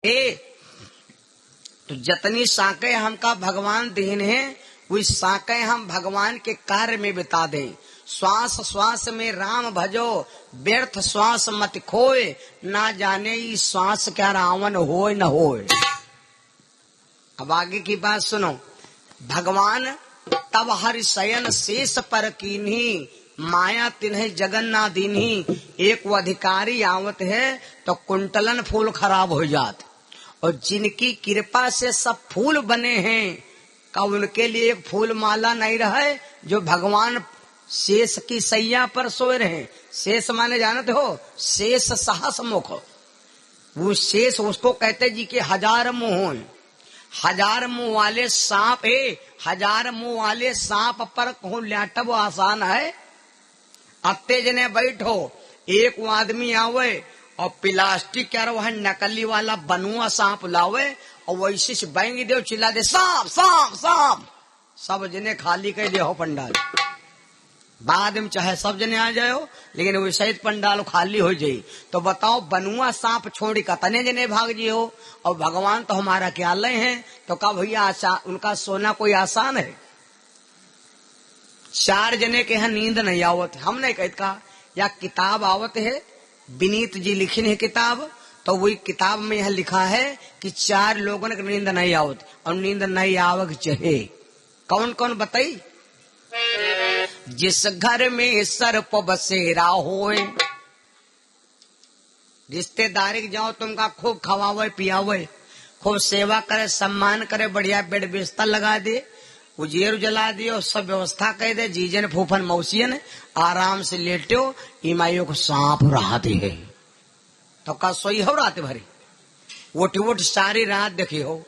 ए तो जितनी साकें हमका भगवान दीन है वही साकें हम भगवान के कार्य में बिता दें। श्वास श्वास में राम भजो, व्यर्थ श्वास मत खोए, ना जाने ये श्वास क्या रावण होए न होए। अब आगे की बात सुनो। भगवान तब हरि शयन शेष पर कीन्ही, माया तिन्हे जगन्ना दीन्ही। एक वो अधिकारी आवत है तो कुंटलन फूल खराब हो जात, और जिनकी कृपा से सब फूल बने हैं का उनके लिए एक फूल माला नहीं रहे। जो भगवान शेष की सैया पर सोए रहे, शेष माने जानते हो, शेष साहस मुख, वो शेष उसको कहते जी के हजार मुंह, हजार मुंह वाले सांप है। हजार मुंह वाले सांप पर कहूं लाटब आसान है। अत्ते जने बैठो, एक आदमी आवे और प्लास्टिक क्या वह नकली वाला बनुआ सांप लावे और वैसे से बैंगी दे, चिल्ला दे सांप सांप सांप, सब जने खाली कर दे हो पंडाल। बाद में चाहे सब जने आ जाओ, लेकिन वो सहित पंडाल खाली हो जाये। तो बताओ बनुआ सांप छोड़ी कतने जने भाग जी हो, और भगवान तो हमारा क्या लय है। तो कहा भैया उनका सोना कोई आसान है। चार जने के यहाँ नींद नहीं आवत, हमने कहा या किताब आवत है, विनीत जी लिखी है किताब, तो वही किताब में यह लिखा है कि चार लोगों की नींद नहीं आवत, और नींद नहीं आवक चाहे। कौन कौन बताई? जिस घर में सर्प बसेरा होए, रिश्तेदारी जाओ तुमका खूब खवावे पियावे, खूब सेवा करे, सम्मान करे, बढ़िया बेड बिस्तर लगा दे, उजेर जला दियो, सब व्यवस्था कर दे, जीजन फूफन मौसियन आराम से लेटो, ईमाइयों को सांप राहत है तो का सोई हो रात भरी वोट वोट सारी रात देखी हो।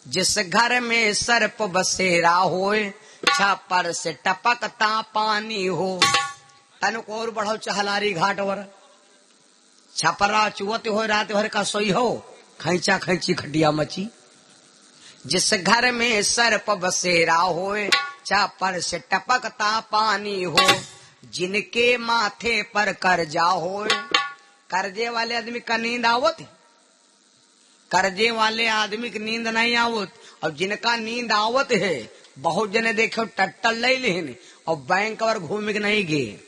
जिस घर में सर्प बसेरा होए, छापर से टपकता पानी हो, तन को और बढ़ो चहलारी घाट वर, छपरा चुवत हो रात भर का सोई हो, खैचा खैची खटिया मची। जिस घर में सर्प बसेरा होए, छापर से टपकता पानी हो, जिनके माथे पर कर्जा होए। कर्जे वाले आदमी का नींद आवत, कर्जे वाले आदमी की नींद नहीं आवत। और जिनका नींद आवत है, बहुत जने देखो टट्टल ले लेन और बैंक पर घूम के नहीं गए।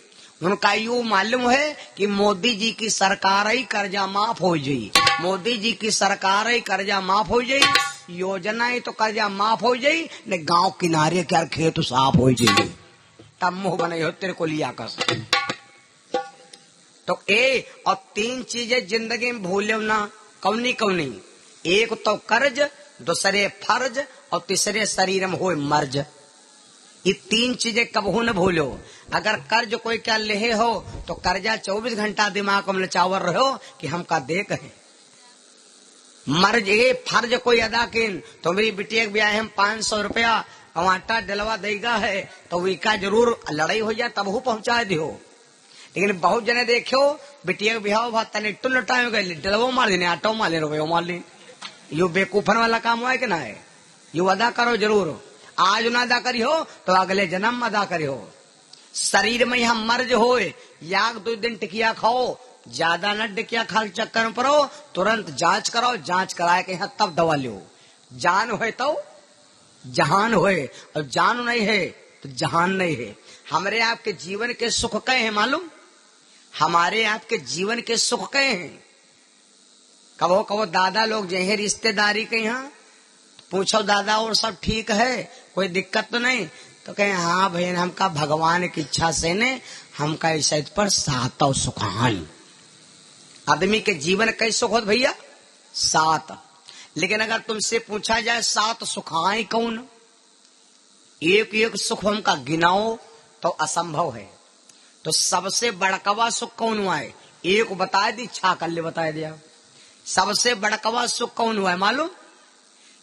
उनका यूं मालूम है कि मोदी जी की सरकार ही कर्जा माफ हो जाये, मोदी जी की सरकार ही कर्जा माफ हो जाये, योजना ही तो कर्जा माफ हो जाये, न गांव किनारे क्या खेत साफ हो जाये, तब मुंह बने हो तेरे को लिया कर। तो और तीन चीजें जिंदगी में भूले ना, कौनी कौनी? एक तो कर्ज, दूसरे फर्ज, और तीसरे शरीर में हो मर्ज। ये तीन चीजें कबहू न भूलो। अगर कर्ज कोई क्या ले हो तो कर्जा 24 घंटा दिमाग में नचावर रहो कि हम का दे कहे। मर्ज ये फर्ज कोई अदा किन तो मेरी बिटिया के ब्याह हम 500 रुपया आटा डलवा देगा है, तो वही का जरूर लड़ाई हो जाए तब पहुंचा दियो। लेकिन बहुत जने देखो बिटिया के ब्याह भात तने टुल टाइम गए डलवो मार देने, आटो मार ले, रुपये मार ले। यो बेकूफन वाला काम है कि ना है? यो अदा करो जरूर, आज ना अदा करी हो तो अगले जन्म अदा करी हो। शरीर में यहाँ मर्ज होए, याग 2 दिन टिकिया खाओ, ज्यादा न टिकिया खा के चक्कर में पड़ो, तुरंत जांच कराओ, जांच कराए के यहाँ तब दवा लो। जान होए तो जहान होए, और जान नहीं है तो जहान नहीं है। हमारे आपके जीवन के सुख कहे हैं मालूम? हमारे आपके जीवन के सुख कहे हैं? कबो कबो दादा लोग जहे रिश्तेदारी के यहाँ पूछो, दादा और सब ठीक है, कोई दिक्कत तो नहीं? तो कहे हाँ भैया, हमका भगवान की इच्छा से ने हमका इस पर 7 सुखाई। आदमी के जीवन कैसे सुख हो भैया? 7। लेकिन अगर तुमसे पूछा जाए 7 सुखाई कौन, एक एक सुख हमका गिनाओ तो असंभव है। तो सबसे बड़कवा सुख कौन हुआ है? एक बताए दी, छा कर ले बताए दिया। सबसे बड़कवा सुख कौन हुआ है मालूम?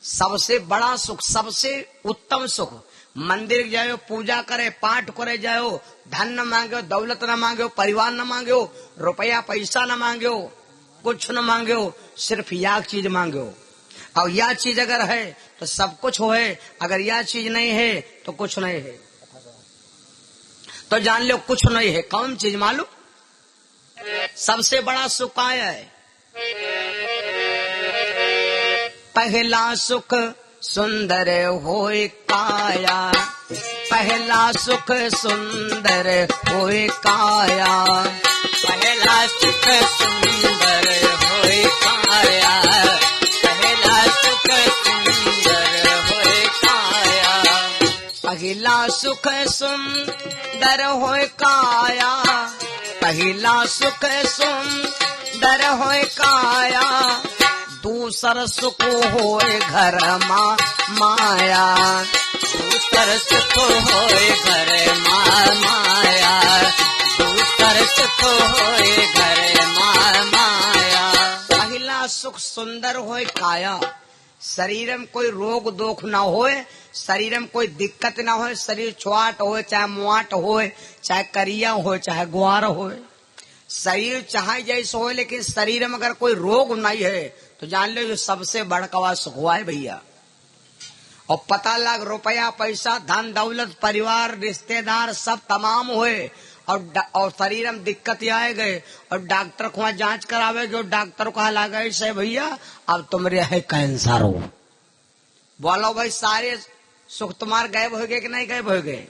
सबसे बड़ा सुख, सबसे उत्तम सुख, मंदिर जाओ, पूजा करे, पाठ करे जाओ, धन न मांगो, दौलत न मांगो, परिवार न मांगो, रुपया पैसा न मांगो, कुछ न मांगो, सिर्फ यह चीज मांगो। और यह चीज अगर है तो सब कुछ हो है, अगर यह चीज नहीं है तो कुछ नहीं है। तो जान लो कुछ नहीं है। कौन चीज मालूम? सबसे बड़ा सुख आया है पहला सुख सुंदर होए काया, पहला सुख सुंदर होए काया, पहला सुख सुंदर होए काया, पहला सुख सुंदर होए काया, पहला सुख सुंदर होए काया, पहला सुख सुंदर होए काया, दूसर सुख होए घर माया, दूसर सुख होए घर माया, दूसर सुख होए घर माया। पहला सुख सुंदर होए काया, शरीर में कोई रोग दोख ना होए, शरीर में कोई दिक्कत ना होए, शरीर छुआट होए चाहे मुआट होए, चाहे करिया होए चाहे ग्वार होए, शरीर चाहे जैसे होए, लेकिन शरीर में अगर कोई रोग नहीं है तो जान लो ये सबसे बड़का सुख हुआ है भैया। और पता लग रुपया पैसा धन दौलत परिवार रिश्तेदार सब तमाम हुए और शरीर में दिक्कत आए गए और डॉक्टर को वहां जांच करावे गए, डॉक्टर को लगा से भैया अब तुम्हारे है कैंसर हो। बोलो भाई सारे सुख तुम्हारे गायब हो गए कि नहीं गायब हो गए?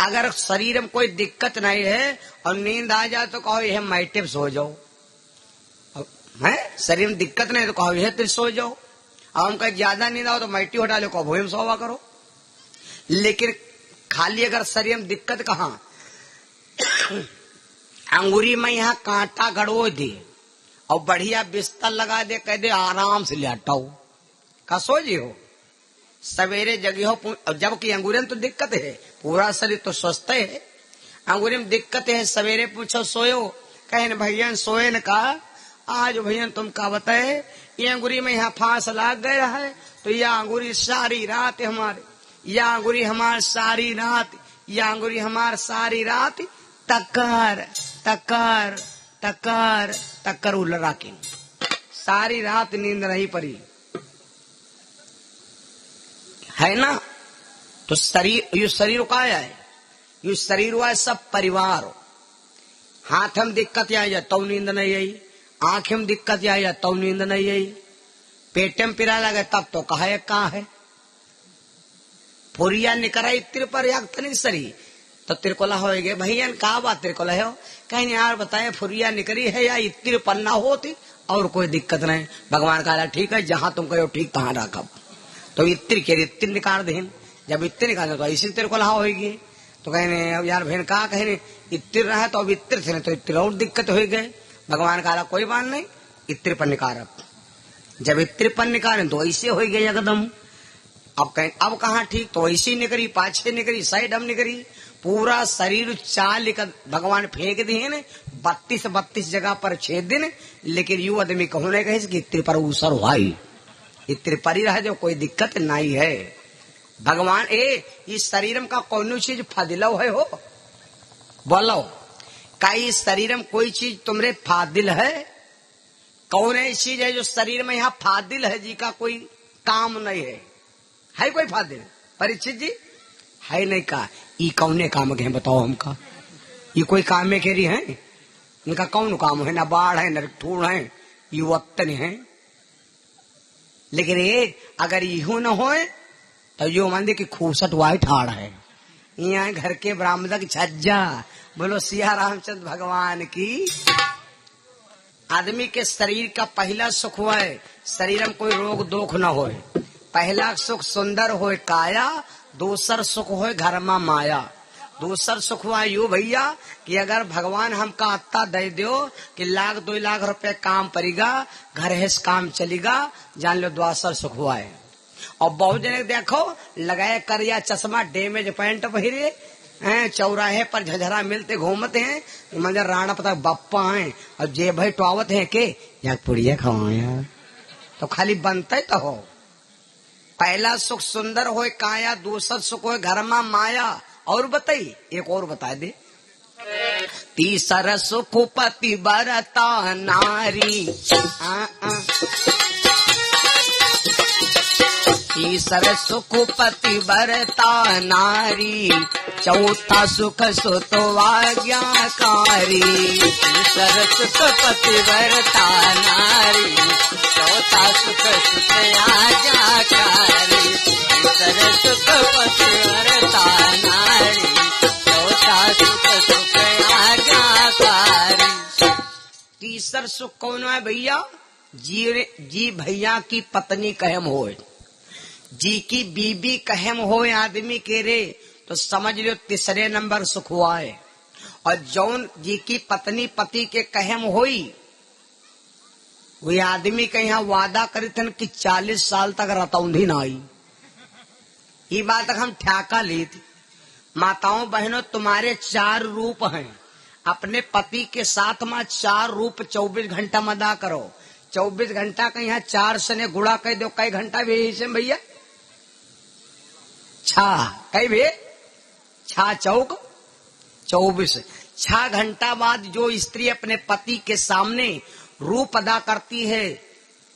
अगर शरीर में कोई दिक्कत नहीं है और नींद आ जाए तो कहो यह माइटिव सो जाओ, है शरीर में दिक्कत नहीं तो कहो यह तो सो जाओ। अब हमका ज्यादा नींद आओ तो माइटी हटा लो, कहो भोई में सोवा करो। लेकिन खाली अगर शरीर में दिक्कत कहाँ, अंगूरी में यहाँ कांटा गड़ो दे और बढ़िया बिस्तर लगा दे, कह दे आराम से लेटाओ, कसो जी हो सवेरे जगी हो। जबकि अंगूरी में तो दिक्कत है, पूरा शरीर तो स्वस्थ है, अंगूरी में दिक्कत है। सवेरे पूछो सोयो, कहे भैया सोए न कहा आज भैया तुम का बताए ये अंगूरी में यहाँ फांस लग गया है तो यह अंगूरी सारी रात हमारे, यह अंगूरी हमारी सारी रात, यह अंगूरी हमारी सारी रात टक्कर टक्कर टक्कर टक्कर उलरा के सारी रात नींद नहीं पड़ी है ना। तो शरीर ये शरीर का है, ये शरीर हुआ है सब परिवार। हाथ में दिक्कत आई जाए तो नींद नहीं आई, आंखें में दिक्कत आई जाए तो नींद नहीं आई, पेट में पिरा लगे तब तो कहा है फुरिया निकराई तिर पर नहीं सरी तो तिरकोला हो गए। भैया कहा बात तिरकोला है, कहीं यार बताए फुरिया निकरी है या इतिर पन्ना होती और कोई दिक्कत नहीं। भगवान कहा ठीक है जहां तुम कहो ठीक तहां रखब, तो इत्र के इत्र निकाल दे, जब इत्र निकाल तो इसी तिरकोला होगी। तो कहने अब यार बहन कहा कहने इत्र रहा तो अब इत्र थे तो इत्र और दिक्कत हो गए। भगवान कहा कोई बात नहीं इत्र पर निकाल, जब इत्र पर निकाले तो ऐसे हो गए एकदम। अब कहें अब कहाँ ठीक, तो ऐसी निकली पाछे निकली साइड हम निकली, पूरा शरीर चाल लेकर भगवान फेंक दिए ने 32 जगह पर छेद दिन। लेकिन यू आदमी कहने कहे कि इत्र पर उसर हुआ इत्र पर ही रहे जो कोई दिक्कत नहीं है। भगवान इस शरीर का कौन चीज फादिल है हो, बोलो का इस शरीर में कोई चीज तुमरे फादिल है? कौन ऐसी चीज है जो शरीर में यहाँ फादिल है जी का कोई काम नहीं है कोई फादिल? परीक्षित जी है नहीं का ये कौने काम के हैं बताओ हमका, ये कोई काम में कह रही है? इनका कौन काम है? ना बाढ़ है न ठूड़ है, ये वतन है। लेकिन ये अगर यूं न होए तो यो मंदिर की खूबसूरत वाइट हाड़ है, यहाँ घर के बरामदा की छज्जा। बोलो सिया रामचंद्र भगवान की। आदमी के शरीर का पहला सुख हुआ है शरीर में कोई रोग दोख न होए, पहला सुख सुंदर होए काया, दूसर सुख होए घर में माया। दूसर सुख हुआ यू भैया कि अगर भगवान हमका अत्ता दे दो कि 1-2 लाख रुपए काम पड़ेगा, घर है काम चलेगा, जान लो दूसर सुख हुआ है। और बहुत जने देखो लगाए करिया चश्मा डैमेज पैंट पहिरे चौराहे पर झझरा मिलते घूमते हैं, मंजर राणा पता बप्पा है और जे भाई टोवत है के या पुड़िया खाओ यार, तो खाली बनते तो हो। पहला सुख सुंदर होए काया, दूसरा सुख होए घर में माया। और बताई एक और बता दे, तीसरा सुख पति बरता नारी, तीसरा सुख पति बरता नारी, चौथा सुख सुतवाज्ञाकारी। तीसरा सुख पति बरता नारी, चौथा सुख सुख आज्ञाकारी, तीसरे सुख पतिव्रता नारी, चौथा सुख सुख आज्ञाकारी। तीसर सुख कौन है भैया? जी भैया की पत्नी कहम होए, जी की बीबी कहम होए आदमी के रे, तो समझ लो तीसरे नंबर सुख हुआ है। और जौन जी की पत्नी पति के कहम होई, वे आदमी के यहाँ वादा करे थे कि 40 साल तक रतौंधी ना आई। ये बात तक हम ठ्याका ली थी। माताओं बहनों, तुम्हारे 4 रूप हैं, अपने पति के साथ में 4 रूप 24 घंटा में अदा करो। 24 घंटा का यहाँ 4 से गुणा कर दो, कई घंटा भी है भैया? 6 कई भी 6 चौक 24। 6 घंटा बाद जो स्त्री अपने पति के सामने रूप अदा करती है,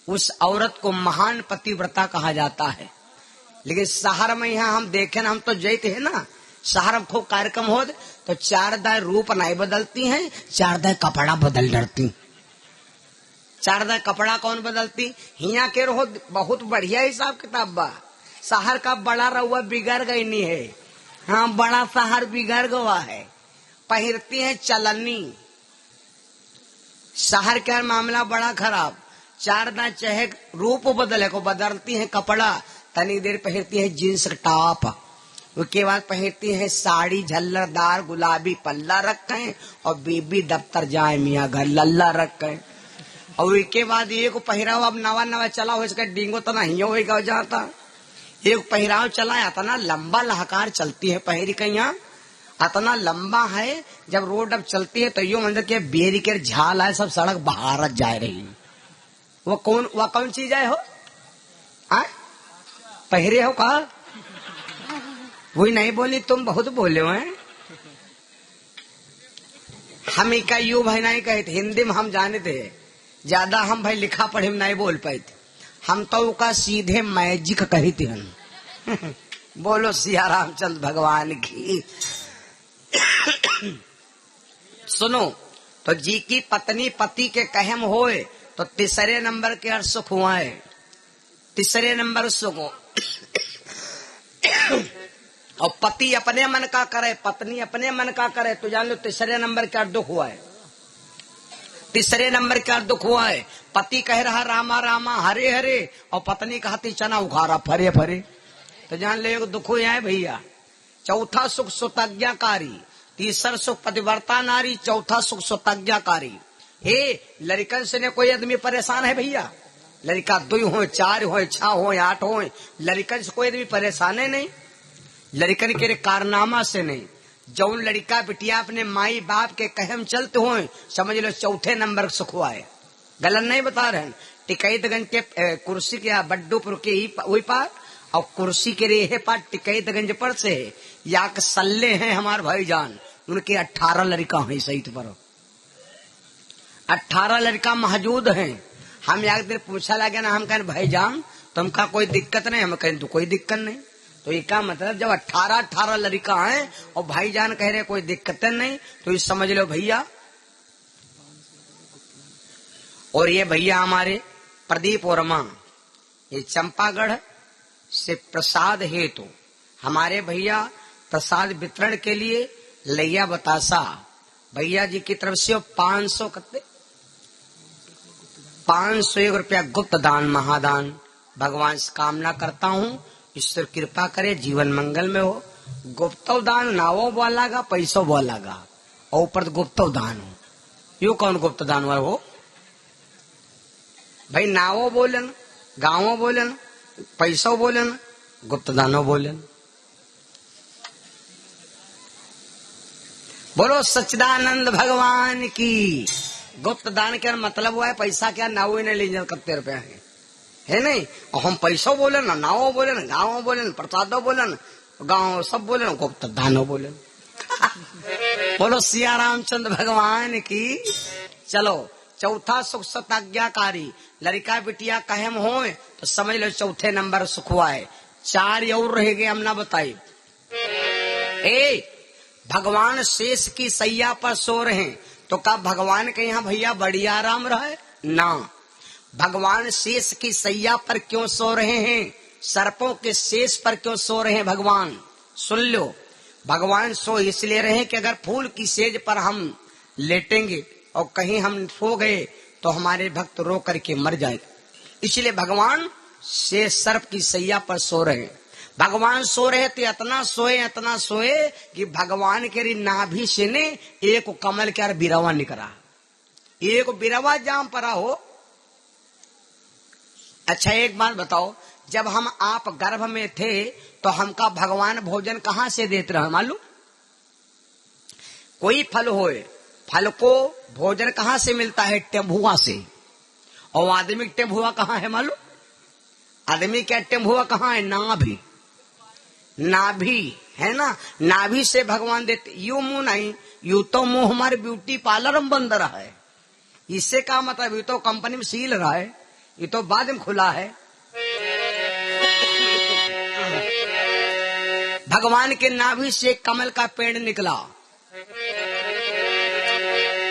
उस औरत को महान पतिव्रता कहा जाता है। लेकिन शहर में यहाँ हम देखे ना, हम तो जैते हैं ना, शहर में खूब कार्यक्रम हो तो 4 दाय रूप नहीं बदलती हैं, 4 दाय कपड़ा बदल डरती। 4 दाय कपड़ा कौन बदलती? हिया के रहो बहुत बढ़िया हिसाब किताब बा। शहर का बड़ा रहुआ बिगड़ गई नहीं है। हाँ, बड़ा शहर बिगड़ गवा है। पहिरती है चलनी। शहर का मामला बड़ा खराब। 4 दाय चाहे रूप बदले को बदलती है कपड़ा, तनी देर पहिरती है जींस टॉप, उसके बाद पहिरती है साड़ी झल्लरदार गुलाबी पल्ला रखे, और बीबी दफ्तर जाए मियाँ घर लल्ला रखे। और उसके बाद एक पहराव अब नवा चला हो, इसका डिंगो तना ही होगा जाता। एक पहराव चला इतना लंबा लहकार चलती है पहरी का, यहाँ इतना लंबा है, जब रोड अब चलती है तो यो मंदिर के बेरी के झाल है, सब सड़क बहारत जा रही है। वो कौन चीज है हो? पहरे हो कहा? वही नहीं बोली, तुम बहुत बोले हो हैं। हम इका यू भाई नहीं कहे थे, हिंदी में हम जाने थे ज्यादा, हम भाई लिखा पढ़े में नहीं बोल पाए थे। हम तो उका सीधे मैजिक कही थी हम। बोलो सिया रामचंद्र भगवान की। सुनो, तो जी की पत्नी पति के कहम होए तो तीसरे नंबर के अर्थ सुख हुआ है। तीसरे नंबर सुख हो। और पति अपने मन का करे, पत्नी अपने मन का करे, तो जान लो तीसरे नंबर का दुख हुआ है। तीसरे नंबर का दुख हुआ है। पति कह रहा रामा रामा हरे हरे, और पत्नी कहती चना उखाड़ा फरे फरे, तो जान लो एक दुख हुआ है भैया। चौथा सुख सुतज्ञाकारी, तीसरा सुख पतिव्रता नारी, चौथा सुख सुतज्ञाकारी। लड़कन से ने कोई आदमी परेशान है भैया? लड़का 2 हो 4 हो 6 हो 8 हो, लड़कन से कोई आदमी परेशान है नहीं। लड़कन के कारनामा से नहीं। जौन लड़का बिटिया अपने माई बाप के कहम चलते हो, समझ लो चौथे नंबर सुख हुआ है। गलत नहीं बता रहे। टिकैतगंज के कुर्सी के बड्डूपुर के वही पार, और कुर्सी के रेहे पार टिकैतगंज पर से या सल्ले हैं हमारे भाईजान, उनके 18 लड़का हैं सहित पर। 18 लड़का मौजूद हैं। हम एक दिन पूछा लगे ना, हम कहें भाईजान तुमका कोई दिक्कत नहीं? हम कहें तो कोई दिक्कत नहीं। तो ये क्या मतलब, जब 18 लड़का हैं और भाईजान कह रहे कोई दिक्कत नहीं, तो ये समझ लो भैया। और ये भैया हमारे प्रदीप वर्मा, ये चंपागढ़ से प्रसाद हेतु तो हमारे भैया प्रसाद वितरण के लिए लैया बतासा भैया जी की तरफ से 501 रुपया गुप्त दान महादान भगवान से कामना करता हूँ। ईश्वर कृपा करे, जीवन मंगल में हो। गुप्त दान नावो बोलागा, पैसों बोलागा, और ऊपर गुप्त दान हो। यू कौन गुप्त दान हो भाई? नावो बोलन, गाँवो बोलन, पैसों बोलन, गुप्त दानो बोलन। बोलो सच्चिदानंद भगवान की। गुप्त दान का मतलब हुआ है पैसा क्या नाव ने ले जाए कितने रुपया है नहीं। और हम पैसों बोलन, नावो बोलन, गाँव बोलन, प्रसादो बोलन, गाँव सब बोलन, गुप्त दानो बोलन। बोलो सिया रामचंद्र भगवान की। चलो, चौथा सुख सताज्ञाकारी, लड़का बिटिया कहम हो तो समझ लो चौथे नंबर सुख हुआ है। 4 और रह गए, हम ना बताइए। भगवान शेष की सैया पर सो रहे, तो का भगवान के यहाँ भैया बढ़िया आराम रहे ना। भगवान शेष की सैया पर क्यों सो रहे हैं, सर्पों के शेष पर क्यों सो रहे हैं भगवान? सुन लो, भगवान सो इसलिए रहे कि अगर फूल की सेज पर हम लेटेंगे और कहीं हम सो गए तो हमारे भक्त रो करके मर जाएंगे, इसलिए भगवान शेष सर्प की सैया पर सो रहे हैं। भगवान सो रहे थे, इतना सोए कि भगवान के नाभि से ने एक कमल के बिरवा निकला, एक बिरवा जाम पड़ा हो। अच्छा एक बात बताओ, जब हम आप गर्भ में थे तो हमका भगवान भोजन कहाँ से देते रहे मालूम? कोई फल होए, फल को भोजन कहाँ से मिलता है? टेम्भुआ से। और आदमी टेम्भुआ कहाँ है मालूम? आदमी क्या टेम्भुआ कहाँ है? नाभि, नाभि है ना, नाभि से भगवान देते। यू मुंह नहीं, यू तो मुंह हमारे ब्यूटी पार्लर में बंद रहा है। इससे क्या मतलब? ये तो कंपनी में सील रहा है, ये तो बाद में खुला है। भगवान के नाभि से कमल का पेड़ निकला,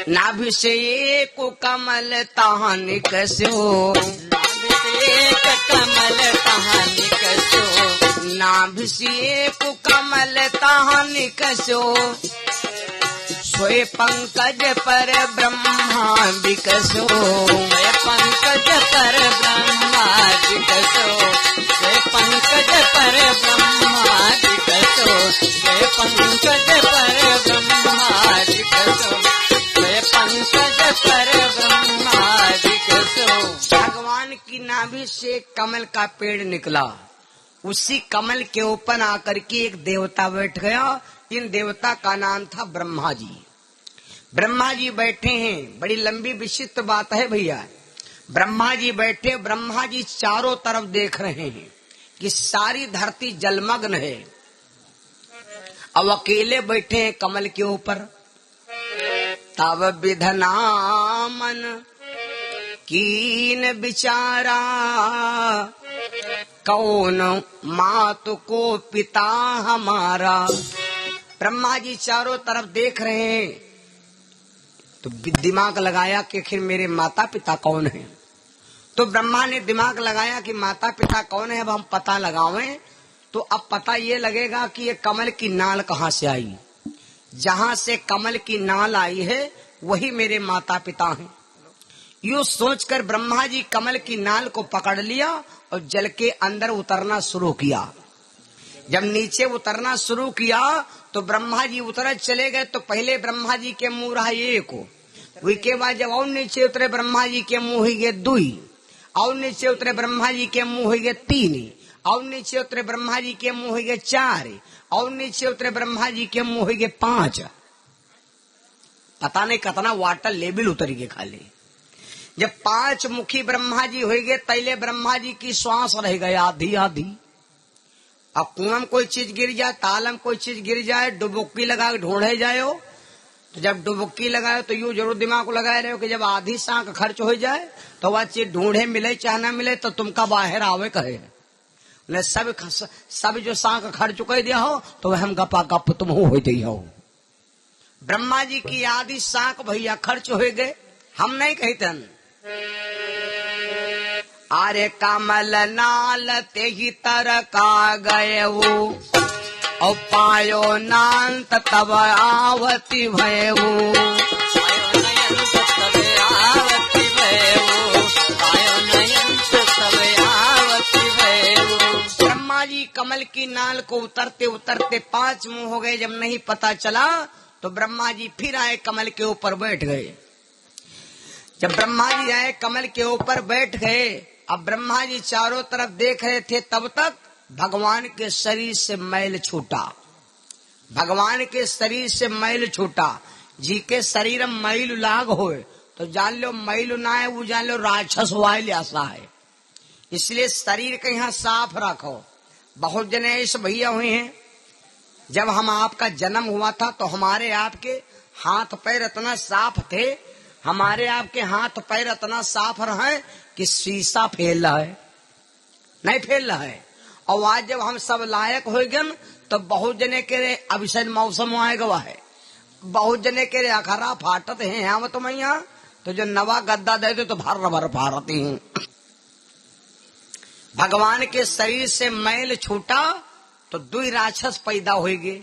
नाभि से एक कमल तहाँ निकसो, एक कमल तहाँ निकसो, नाभि से एक कमल तहाँ निकसो, सोए पंकज पर ब्रह्मा विकसो, सोए पंकज पर ब्रह्मा विकसो, सोए पंकज पर ब्रह्मा विकसो, सोए पंकज पर ब्रह्मा विकसो, सोए पंकज पर ब्रह्मा विकसो। भगवान की नाभि से कमल का पेड़ निकला, उसी कमल के ऊपर आकर के एक देवता बैठ गया। इन देवता का नाम था ब्रह्मा जी। ब्रह्मा जी बैठे हैं, बड़ी लंबी विचित्र बात है भैया। ब्रह्मा जी बैठे, ब्रह्मा जी चारों तरफ देख रहे हैं कि सारी धरती जलमग्न है। अब अकेले बैठे हैं कमल के ऊपर। तब विधना मन कीन बिचारा, कौन मात को पिता हमारा। ब्रह्मा जी चारों तरफ देख रहे हैं तो दिमाग लगाया कि आखिर मेरे माता पिता कौन हैं। तो ब्रह्मा ने दिमाग लगाया कि माता पिता कौन है, अब हम पता लगावें। तो अब पता ये लगेगा कि ये कमल की नाल कहाँ से आई। जहाँ से कमल की नाल आई है वही मेरे माता पिता हैं। यूँ सोचकर ब्रह्मा जी कमल की नाल को पकड़ लिया और जल के अंदर उतरना शुरू किया। जब नीचे उतरना शुरू किया तो ब्रह्मा जी उतर चले गए। तो पहले ब्रह्मा जी के मुंह रहा एक, उसके बाद जब और नीचे उतरे ब्रह्मा जी के मुंह ही गए दुई, और नीचे उतरे ब्रह्मा जी के मुंह ही गए तीन, और नीचे उतरे ब्रह्मा जी के मुंह ही गए चार, और नीचे उतरे ब्रह्मा जी के मुंह ही गए पांच। पता नहीं कितना वाटर लेवल उतर गए खाली। जब पांच मुखी ब्रह्मा जी हो गए तैले ब्रह्मा जी की श्वास रह गई आधी आधी। अब कुआं में कोई चीज गिर जाए, तालम कोई चीज गिर जाए, डुबुक्की लगा के ढूंढे जाए। तो जब डुबुक्की लगाए तो यूं जरूर दिमाग को लगाए रहे हो कि जब आधी सांख खर्च हो जाए तो वह चीज ढूंढे मिले चाहे न मिले तो तुमका बाहर आवे कहे। न सब जो सांख खर्च चुके दिया हो तो वह हम गपा गप तुम हो दिया हो। ब्रह्मा जी की आधी सांख भैया खर्च हो गए। हम नहीं कहते अरे कमल नाल ते ही तरका गए वो और पायो नांत तब आवती भयऊ। ब्रह्मा जी कमल की नाल को उतरते उतरते पांच मुंह हो गए। जब नहीं पता चला तो ब्रह्मा जी फिर आए कमल के ऊपर बैठ गए। जब ब्रह्मा जी आए कमल के ऊपर बैठ गए, अब ब्रह्मा जी चारों तरफ देख रहे थे, तब तक भगवान के शरीर से मैल छूटा। भगवान के शरीर से मैल छूटा। जी के शरीर में मैल लाग होए तो जान लो मैल ना है, वो जान लो राक्षस वाइल ऐसा है। इसलिए शरीर के यहाँ साफ रखो। बहुत जने ऐसे भैया हुए हैं, जब हम आपका जन्म हुआ था तो हमारे आपके हाथ पैर इतना साफ थे, हमारे आपके हाथ पैर इतना साफ रहे कि शीशा फैल रहा है, नहीं फैल रहा है। और आज जब हम सब लायक हो गए तो बहुत जने के अभिषेक मौसम आएगा है, बहुत जने के अखरा फाटत है यहाँ तो मैया तो जो नवा गद्दा देते तो भर भर भारती हूँ। भगवान के शरीर से मैल छूटा तो दुई राक्षस पैदा होगे,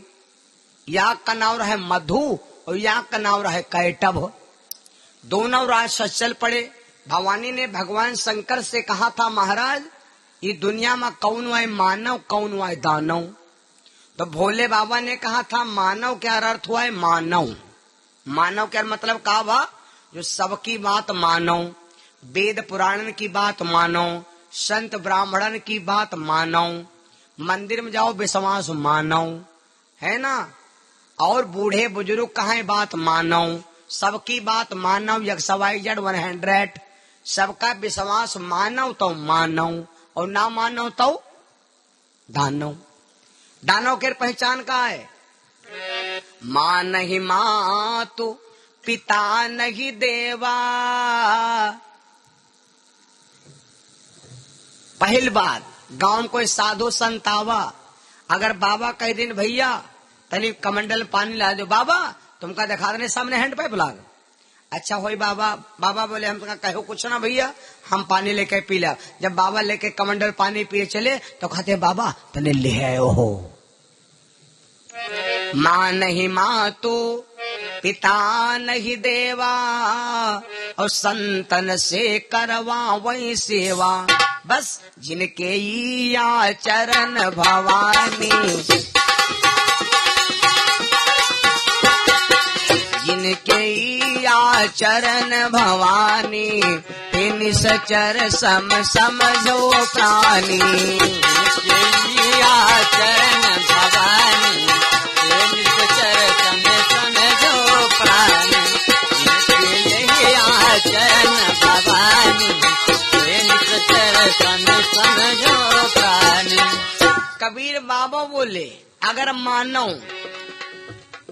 या का नाम रहे मधु और या का नाम रहे कैटभ। दोनों राक्षस चल पड़े। भवानी ने भगवान शंकर से कहा था, महाराज ये दुनिया में कौन वाय मानव कौन वाय दानव। तो भोले बाबा ने कहा था, मानव क्या अर्थ हुआ है? मानव, मानव क्या मतलब कहा बा? जो सबकी बात मानो, वेद पुराण की बात मानो, संत ब्राह्मणन की बात मानो, मंदिर में जाओ विश्वास मानो, है ना, और बूढ़े बुजुर्ग कहा बात मानो, सबकी बात मानो, XYZ 100, सबका विश्वास मानो तो मानो, और ना मानो तो दानो। दानव के पहचान का है? मां नहीं मातु पिता नहीं देवा। पहली बात, गांव में कोई साधु संत आवा, अगर बाबा कह दिन भैया तनी कमंडल पानी ला दो, बाबा तुमका दिखा देने सामने हैंड पाइप लाग। अच्छा होई बाबा। बाबा बोले हम तुमका कहो कुछ ना भैया, हम पानी लेके पी ला। जब बाबा लेके कमंडल पानी पिए चले तो कहते बाबा तने ले आयो हो। मां नहीं मातु पिता नहीं देवा, और संतन से करवा वही सेवा। बस जिनके या चरण भवानी, जिनके या चरण भवानी, तिन सचर सम समझो प्राणी। जिनके या चरण भवानी, तिन सचर सम समझो प्राणी। जिनके या चरण भवानी, तिन सचर सम समझो प्राणी। कबीर बाबा बोले, अगर मानो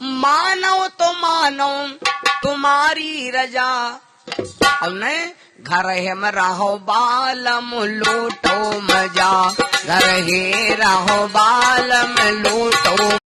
मानो तो मानो तुम्हारी रजा, अब नहीं घर है में रहो बालम लूटो मजा, घर ही रहो बालम लूटो